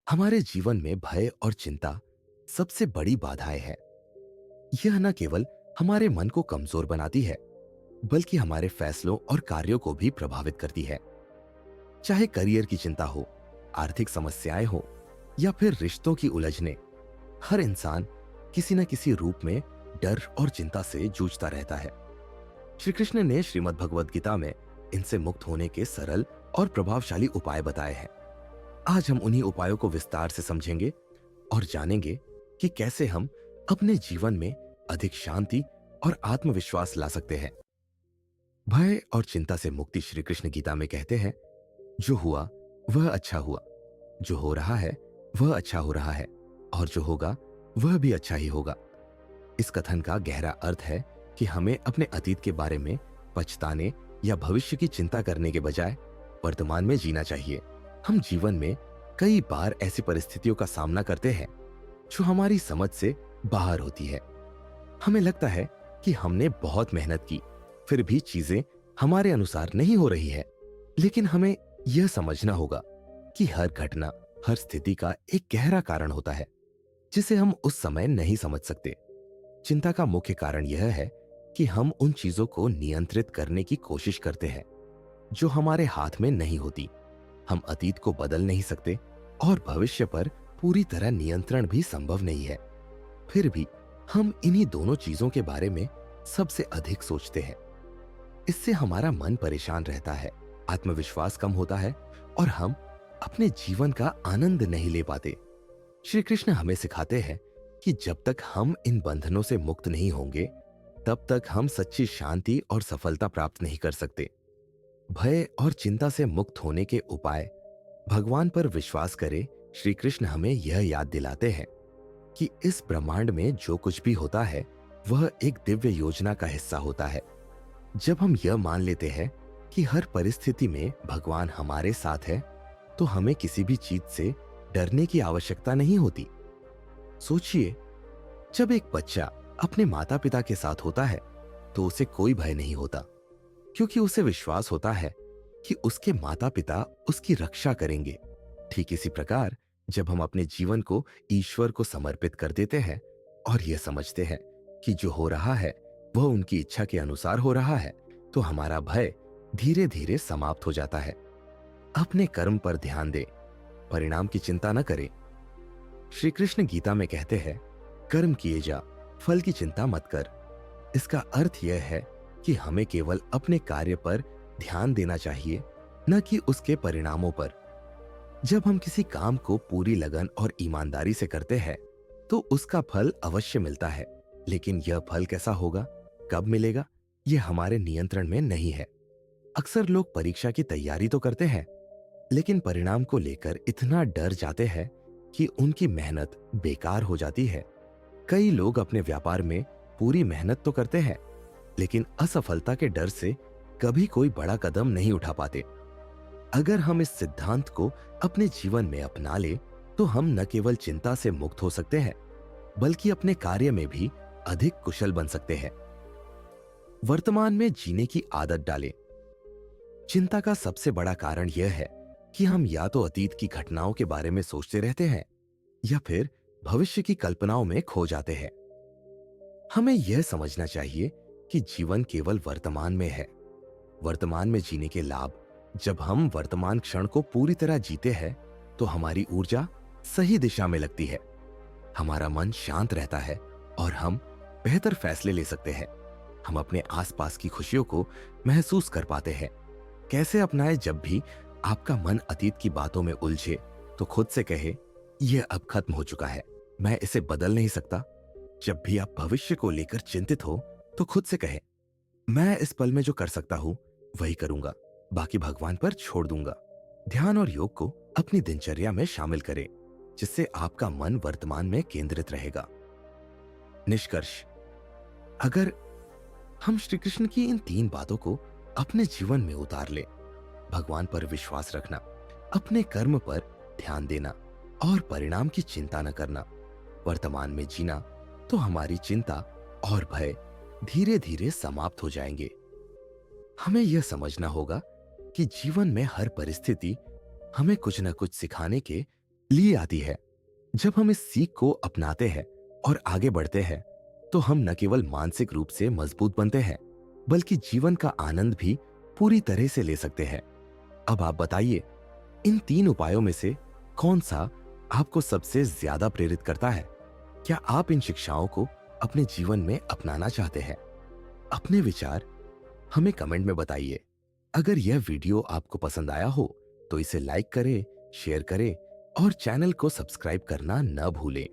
हमारे जीवन में भय और चिंता सबसे बड़ी बाधाएं हैं। यह न केवल हमारे मन को कमजोर बनाती है, बल्कि हमारे फैसलों और कार्यों को भी प्रभावित करती है। चाहे करियर की चिंता हो, आर्थिक समस्याएं हो या फिर रिश्तों की उलझने, हर इंसान किसी न किसी रूप में डर और चिंता से जूझता रहता है। श्री कृष्ण ने श्रीमद् भगवद गीता में इनसे मुक्त होने के सरल और प्रभावशाली उपाय बताए हैं। आज हम उन्हीं उपायों को विस्तार से समझेंगे और जानेंगे कि कैसे हम अपने जीवन में अधिक शांति और आत्मविश्वास ला सकते हैं। भय और चिंता से मुक्ति श्री कृष्ण गीता में कहते हैं, जो हुआ वह अच्छा हुआ, जो हो रहा है वह अच्छा हो रहा है, और जो होगा वह भी अच्छा ही होगा। इस कथन का गहरा अर्थ है कि हमें अपने अतीत के बारे में पछताने या भविष्य की चिंता करने के बजाय वर्तमान में जीना चाहिए। हम जीवन में कई बार ऐसी परिस्थितियों का सामना करते हैं जो हमारी समझ से बाहर होती है। हमें लगता है कि हमने बहुत मेहनत की, फिर भी चीजें हमारे अनुसार नहीं हो रही है। लेकिन हमें यह समझना होगा कि हर घटना, हर स्थिति का एक गहरा कारण होता है जिसे हम उस समय नहीं समझ सकते। चिंता का मुख्य कारण यह है कि हम उन चीजों को नियंत्रित करने की कोशिश करते हैं जो हमारे हाथ में नहीं होती। हम अतीत को बदल नहीं सकते और भविष्य पर पूरी तरह नियंत्रण भी संभव नहीं है। फिर भी हम इन्हीं दोनों चीजों के बारे में सबसे अधिक सोचते हैं। इससे हमारा मन परेशान रहता है, आत्मविश्वास कम होता है और हम अपने जीवन का आनंद नहीं ले पाते। श्री कृष्ण हमें सिखाते हैं कि जब तक हम इन बंधनों से मुक्त नहीं होंगे, तब तक हम सच्ची शांति और सफलता प्राप्त नहीं कर सकते। भय और चिंता से मुक्त होने के उपाय, भगवान पर विश्वास करें। श्री कृष्ण हमें यह याद दिलाते हैं कि इस ब्रह्मांड में जो कुछ भी होता है वह एक दिव्य योजना का हिस्सा होता है। जब हम यह मान लेते हैं कि हर परिस्थिति में भगवान हमारे साथ है, तो हमें किसी भी चीज से डरने की आवश्यकता नहीं होती। सोचिए, जब एक बच्चा अपने माता पिता के साथ होता है तो उसे कोई भय नहीं होता, क्योंकि उसे विश्वास होता है कि उसके माता पिता उसकी रक्षा करेंगे। ठीक इसी प्रकार जब हम अपने जीवन को ईश्वर को समर्पित कर देते हैं और यह समझते हैं कि जो हो रहा है वह उनकी इच्छा के अनुसार हो रहा है, तो हमारा भय धीरे धीरे समाप्त हो जाता है। अपने कर्म पर ध्यान दें, परिणाम की चिंता न करें। श्री कृष्ण गीता में कहते हैं, कर्म किए जा, फल की चिंता मत कर। इसका अर्थ यह है कि हमें केवल अपने कार्य पर ध्यान देना चाहिए, न कि उसके परिणामों पर। जब हम किसी काम को पूरी लगन और ईमानदारी से करते हैं तो उसका फल अवश्य मिलता है, लेकिन यह फल कैसा होगा, कब मिलेगा, यह हमारे नियंत्रण में नहीं है। अक्सर लोग परीक्षा की तैयारी तो करते हैं, लेकिन परिणाम को लेकर इतना डर जाते हैं कि उनकी मेहनत बेकार हो जाती है। कई लोग अपने व्यापार में पूरी मेहनत तो करते हैं, लेकिन असफलता के डर से कभी कोई बड़ा कदम नहीं उठा पाते। अगर हम इस सिद्धांत को अपने जीवन में अपना ले, तो हम न केवल चिंता से मुक्त हो सकते हैं, बल्कि अपने कार्य में भी अधिक कुशल बन सकते हैं। वर्तमान में जीने की आदत डालें। चिंता का सबसे बड़ा कारण यह है कि हम या तो अतीत की घटनाओं के बारे में सोचते रहते हैं या फिर भविष्य की कल्पनाओं में खो जाते हैं। हमें यह समझना चाहिए कि जीवन केवल वर्तमान में है। वर्तमान में जीने के लाभ, जब हम वर्तमान क्षण को पूरी तरह जीते हैं तो हमारी ऊर्जा सही दिशा में लगती है, हमारा मन शांत रहता है और हम बेहतर फैसले ले सकते हैं। हम अपने आसपास की खुशियों को महसूस कर पाते हैं। कैसे अपनाएं? जब भी आपका मन अतीत की बातों में उलझे तो खुद से कहे, यह अब खत्म हो चुका है, मैं इसे बदल नहीं सकता। जब भी आप भविष्य को लेकर चिंतित हो तो खुद से कहे, मैं इस पल में जो कर सकता हूं वही करूंगा, बाकी भगवान पर छोड़ दूंगा। ध्यान और योग को अपनी दिनचर्या में शामिल करें, जिससे आपका मन वर्तमान में केंद्रित रहेगा। निष्कर्ष, अगर हम श्री कृष्ण की इन 3 बातों को अपने जीवन में उतार ले, भगवान पर विश्वास रखना, अपने कर्म पर ध्यान देना और परिणाम की चिंता न करना, वर्तमान में जीना, तो हमारी चिंता और भय धीरे धीरे समाप्त हो जाएंगे। हमें यह समझना होगा कि जीवन में हर परिस्थिति हमें कुछ न कुछ सिखाने के लिए आती है। जब हम इस सीख को अपनाते हैं और आगे बढ़ते हैं, तो हम न केवल मानसिक रूप से मजबूत बनते हैं, बल्कि जीवन का आनंद भी पूरी तरह से ले सकते हैं। अब आप बताइए, इन 3 उपायों में से कौन सा आपको सबसे ज्यादा प्रेरित करता है? क्या आप इन शिक्षाओं को अपने जीवन में अपनाना चाहते हैं? अपने विचार हमें कमेंट में बताइए। अगर यह वीडियो आपको पसंद आया हो, तो इसे लाइक करें, शेयर करें और चैनल को सब्सक्राइब करना न भूलें।